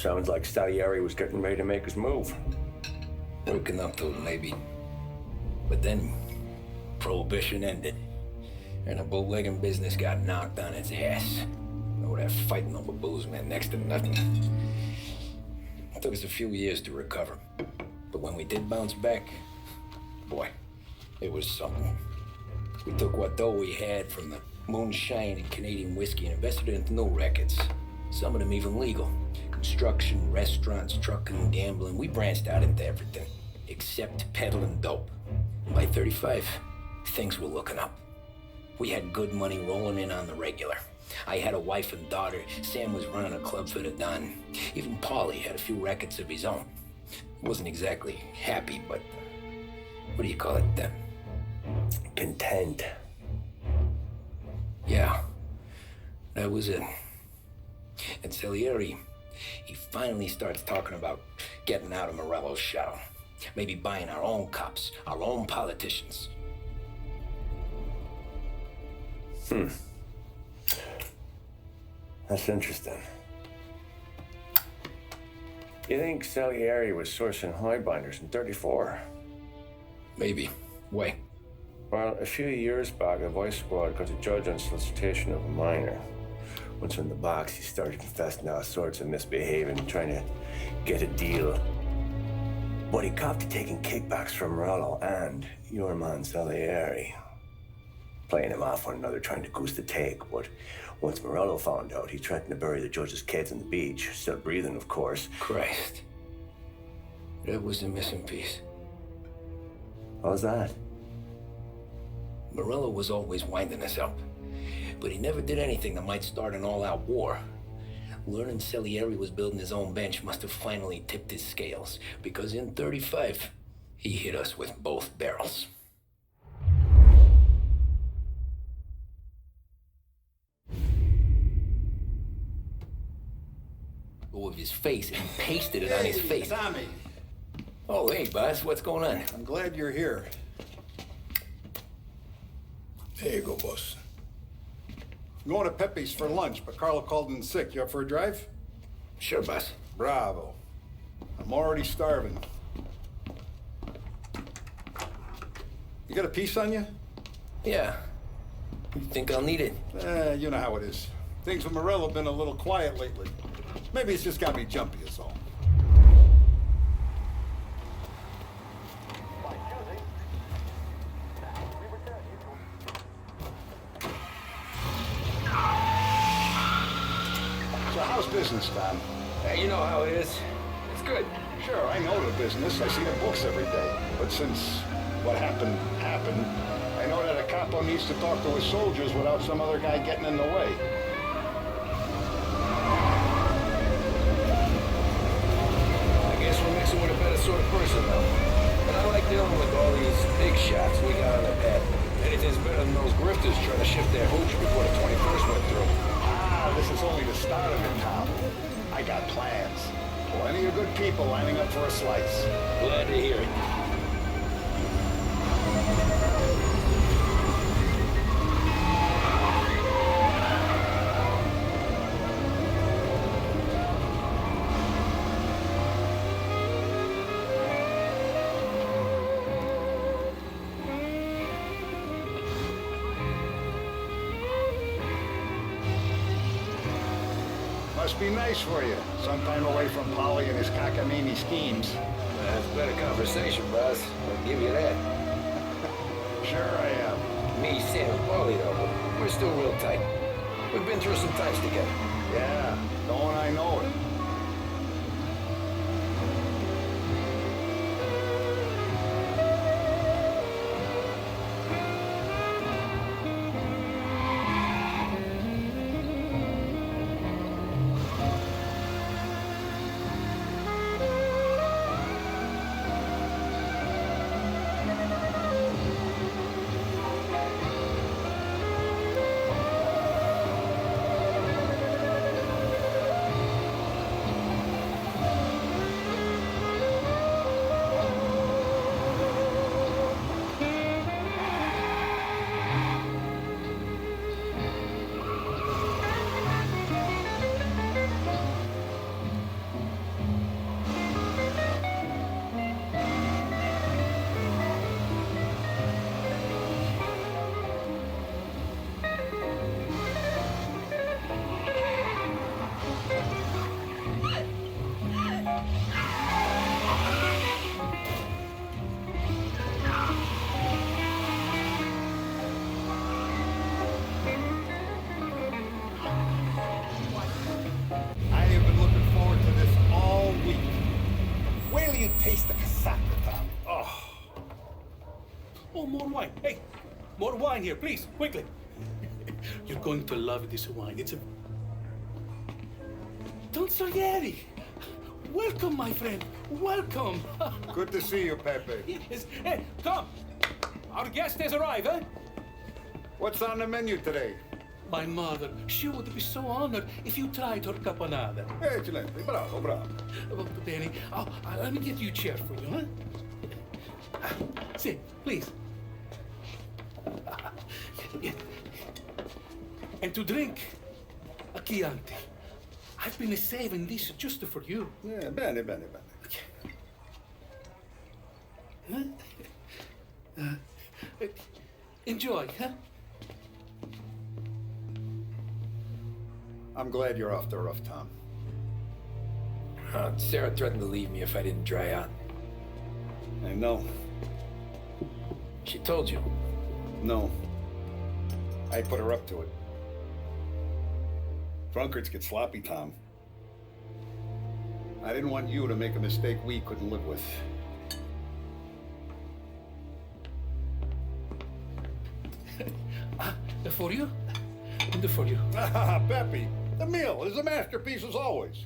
Sounds like Salieri was getting ready to make his move. Working up to it, maybe. But then, Prohibition ended, and the bootlegging business got knocked on its ass. All that fighting over booze meant next to nothing. It took us a few years to recover. But when we did bounce back, boy, it was something. We took what dough we had from the moonshine and Canadian whiskey and invested it into new records. Some of them even legal. Construction, restaurants, trucking, gambling. We branched out into everything, except peddling dope. And by 35, things were looking up. We had good money rolling in on the regular. I had a wife and daughter. Sam was running a club for the Don. Even Paulie had a few records of his own. Wasn't exactly happy, but what do you call it? Content. Yeah, that was it. And Salieri, he finally starts talking about getting out of Morello's shadow. Maybe buying our own cops, our own politicians. That's interesting. You think Salieri was sourcing highbinders in 34? Maybe. Why? Well, a few years back, a vice squad got a judge on solicitation of a minor. Once in the box, he started confessing all sorts of misbehaving and trying to get a deal. But he copped to taking kickbacks from Morello and your man Salieri. Playing him off one another, trying to goose the take. But once Morello found out, he threatened to bury the judge's kids on the beach. Still breathing, of course. Christ. That was the missing piece. How's that? Morello was always winding us up, but he never did anything that might start an all-out war. Learning Salieri was building his own bench must have finally tipped his scales, because in 35, he hit us with both barrels. With his face, and he pasted it on his face. Tommy. Oh, hey, boss, what's going on? I'm glad you're here. There you go, boss. I'm going to Pepe's for lunch, but Carlo called in sick. You up for a drive? Sure, boss. Bravo. I'm already starving. You got a piece on you? Yeah. You think I'll need it? You know how it is. Things with Morello have been a little quiet lately. Maybe it's just got me jumpy, is all. So how's business, Tom? Hey, you know how it is. It's good. Sure, I know the business. I see the books every day. But since what happened, I know that a capo needs to talk to his soldiers without some other guy getting in the way. I guess we're mixing with a better sort of person now. But I like dealing with all these big shots we got on the pad. Anything's better than those grifters trying to shift their hooch before the 21st went through. This is only the start of it, Tom. I got plans. Plenty of good people lining up for a slice. Glad to hear it. Must be nice for you. Sometime away from Polly and his cockamamie schemes. That's better conversation, boss. I'll give you that. Sure I am. Me, Sam, and Paulie, though, we're still real tight. We've been through some times together. Yeah, don't I know it. wine here, please, quickly. You're going to love this wine. It's a... Don Salieri! Welcome, my friend. Welcome. Good to see you, Pepe. Yes. Hey, come. Our guest has arrived, eh? What's on the menu today? My mother, she would be so honored if you tried her caponata. Excellent. Bravo, bravo. Molto bene. Oh, let me get you a chair for you, huh? Sit, please. And to drink, a Chianti. I've been saving this just for you. Yeah, bene, bene, bene. Enjoy, huh? I'm glad you're off the rough, Tom. Sarah threatened to leave me if I didn't dry out. I know. She told you. No. I put her up to it. Drunkards get sloppy, Tom. I didn't want you to make a mistake we couldn't live with. For you? And for you. Pepe, the meal is a masterpiece as always.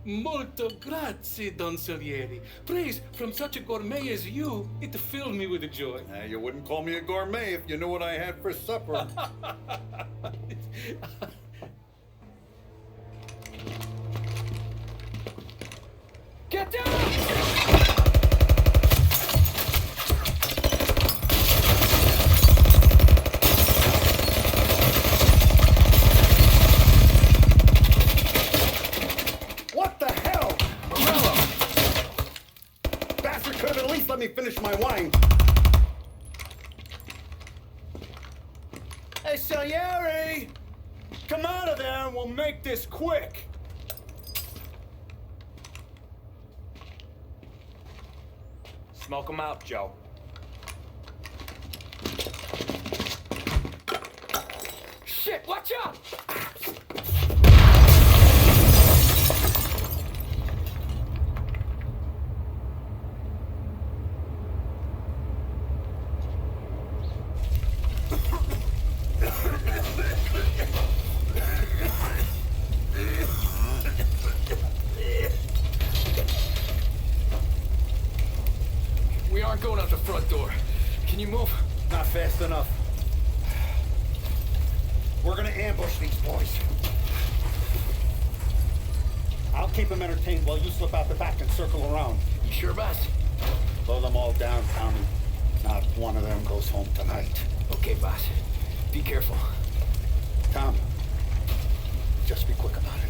Molto grazie, Don Salieri. Praise from such a gourmet as you, it filled me with joy. You wouldn't call me a gourmet if you knew what I had for supper. Get down! Let me finish my wine. Hey, Salieri! Come out of there and we'll make this quick. Smoke 'em out, Joe. Shit, watch out! We aren't going out the front door. Can you move? Not fast enough. We're gonna ambush these boys. I'll keep them entertained while you slip out the back and circle around. You sure, boss? Blow them all down, Tommy. Not one of them goes home tonight. Okay, boss. Be careful. Tom, just be quick about it.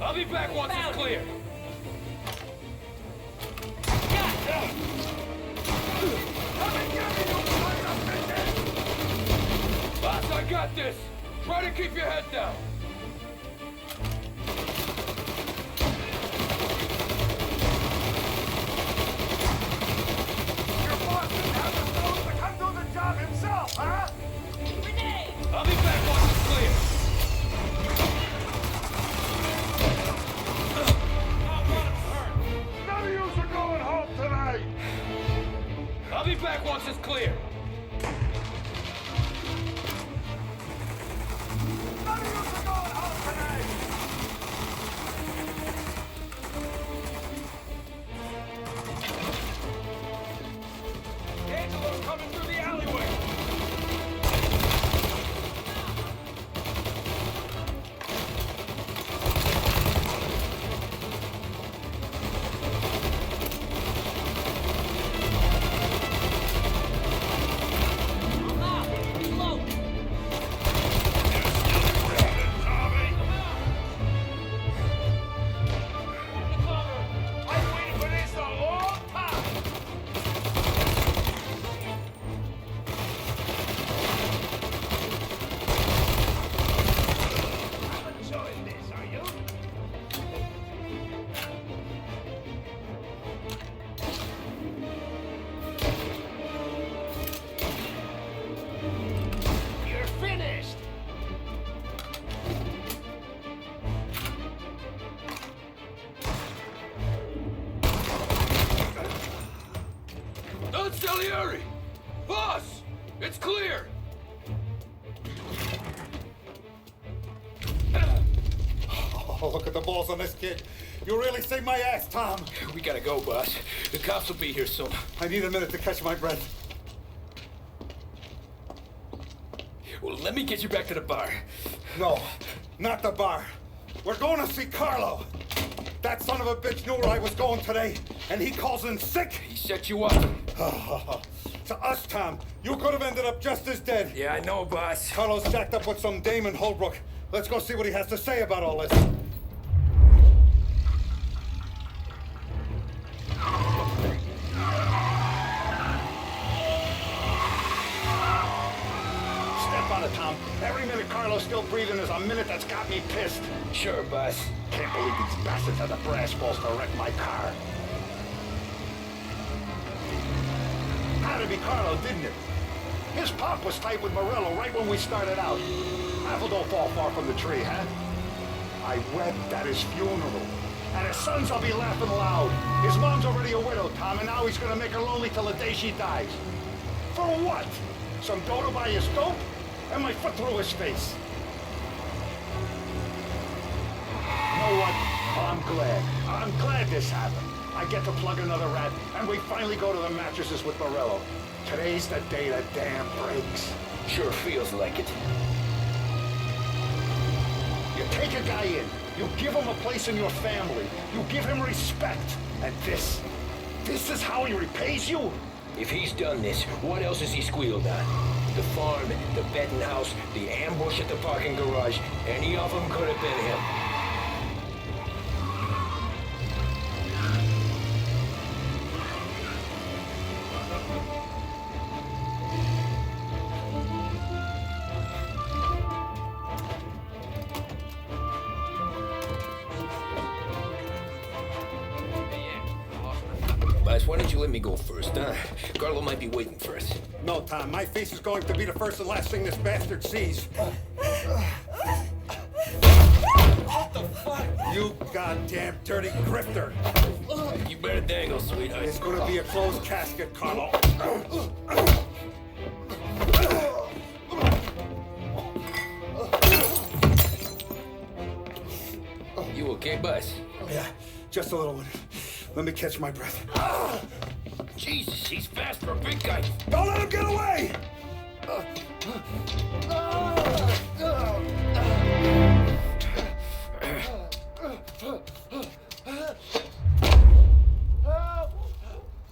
I'll be back once it's clear. Boss, I got this. Try to keep your head down. Your boss didn't have the nose to come do the job himself, huh? Grenade! I'll be back once it's clear. None of yous are going home tonight. I'll be back once it's clear. None of yous are going home tonight. Angelo's coming through the alleyway. I've waited for this a long time. I'm enjoying this, are you? You're finished. Don Salieri! Boss! It's clear! Oh, look at the balls on this kid. You really saved my ass, Tom. We gotta go, boss. The cops will be here soon. I need a minute to catch my breath. Well, let me get you back to the bar. No, not the bar. We're going to see Carlo. That son of a bitch knew where I was going today, and he calls in sick. He set you up. To us, Tom, you could have ended up just as dead. Yeah, I know, boss. Carlo's jacked up with some dame in Holbrook. Let's go see what he has to say about all this. Step on it, Tom. Every minute Carlo's still breathing is a minute that's got me pissed. Sure, boss. Can't believe these bastards had the brass balls to wreck my car. Had to be Carlo, didn't it? His pop was tight with Morello right when we started out. Apple don't fall far from the tree, huh? I wept at his funeral. At his son's, I'll be laughing loud. His mom's already a widow, Tom, and now he's gonna make her lonely till the day she dies. For what? Some dodo by his dope? And my foot through his face. You know what? I'm glad. I'm glad this happened. I get to plug another rat, and we finally go to the mattresses with Morello. Today's the day the dam breaks. Sure feels like it. You take a guy in, you give him a place in your family, you give him respect, and this is how he repays you? If he's done this, what else has he squealed on? The farm, the betting house, the ambush at the parking garage. Any of them could have been him. Boss, why don't you let me go first, huh? Carlo might be waiting for us. No, Tom, my face is going to be the first and last thing this bastard sees. What the fuck? You goddamn dirty grifter. You better dangle, sweetheart. It's gonna be a closed casket, Carlo. You okay, boss? Yeah, just a little one. Let me catch my breath. Jesus, he's fast for a big guy. Don't let him get away!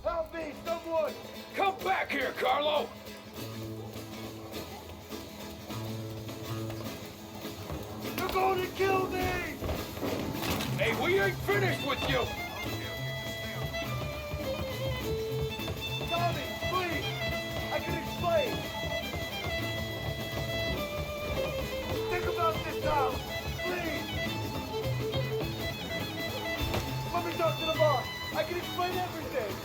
Help me, someone! Come back here, Carlo! You're going to kill me! Hey, we ain't finished with you! Tommy, please! I can explain! can explain everything.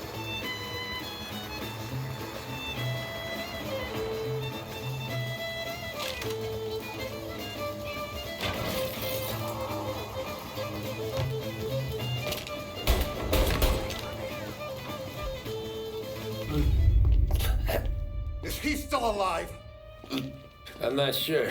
Is he still alive? I'm not sure.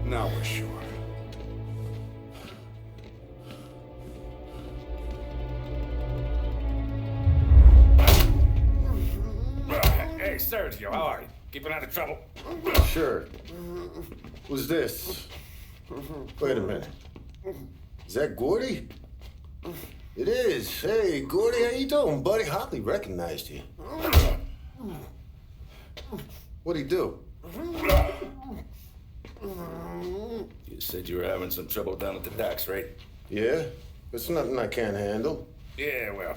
Now we're sure. Hey, Sergio, how are you? Keeping out of trouble? Sure. Who's this? Wait a minute. Is that Gordy? It is. Hey, Gordy, how you doing, buddy? Hardly recognized you. What'd he do? You said you were having some trouble down at the docks, right? Yeah? It's nothing I can't handle. Yeah, well,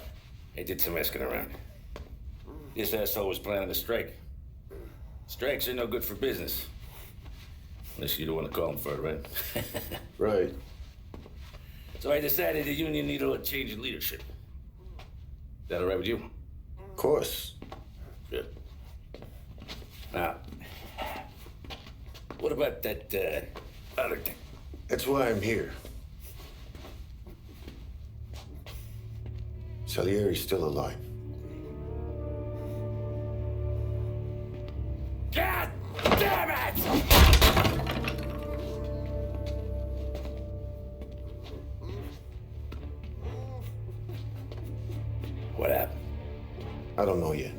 I did some asking around. This asshole was planning a strike. Strikes are no good for business. Unless you don't want to call him for it, right? Right. So I decided the union needed a change in leadership. That all right with you? Of course. Good. Now, what about that, other thing? That's why I'm here. Salieri's still alive. God damn it! What happened? I don't know yet.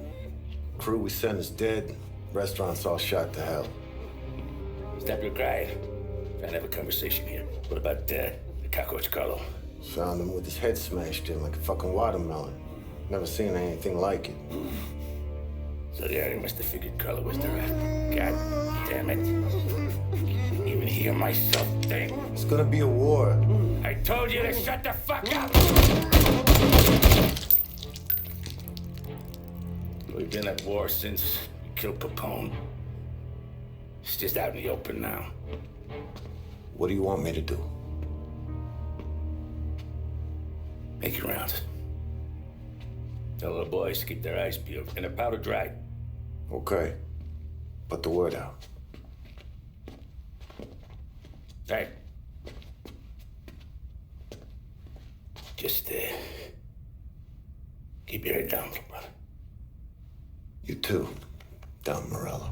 Crew we sent is dead. Restaurant's all shot to hell. Stop your crying. Trying to have a conversation here. What about, the cockroach Carlo? Found him with his head smashed in like a fucking watermelon. Never seen anything like it. Salieri must have figured Carlo was the rat. God damn it. Can't even hear myself think. It's gonna be a war. I told you to shut the fuck up! We've been at war since we killed Capone. It's just out in the open now. What do you want me to do? Make your rounds. Tell the boys to keep their eyes peeled and their powder dry. Okay. Put the word out. Hey. Just, keep your head down, brother. You too, Don Morello.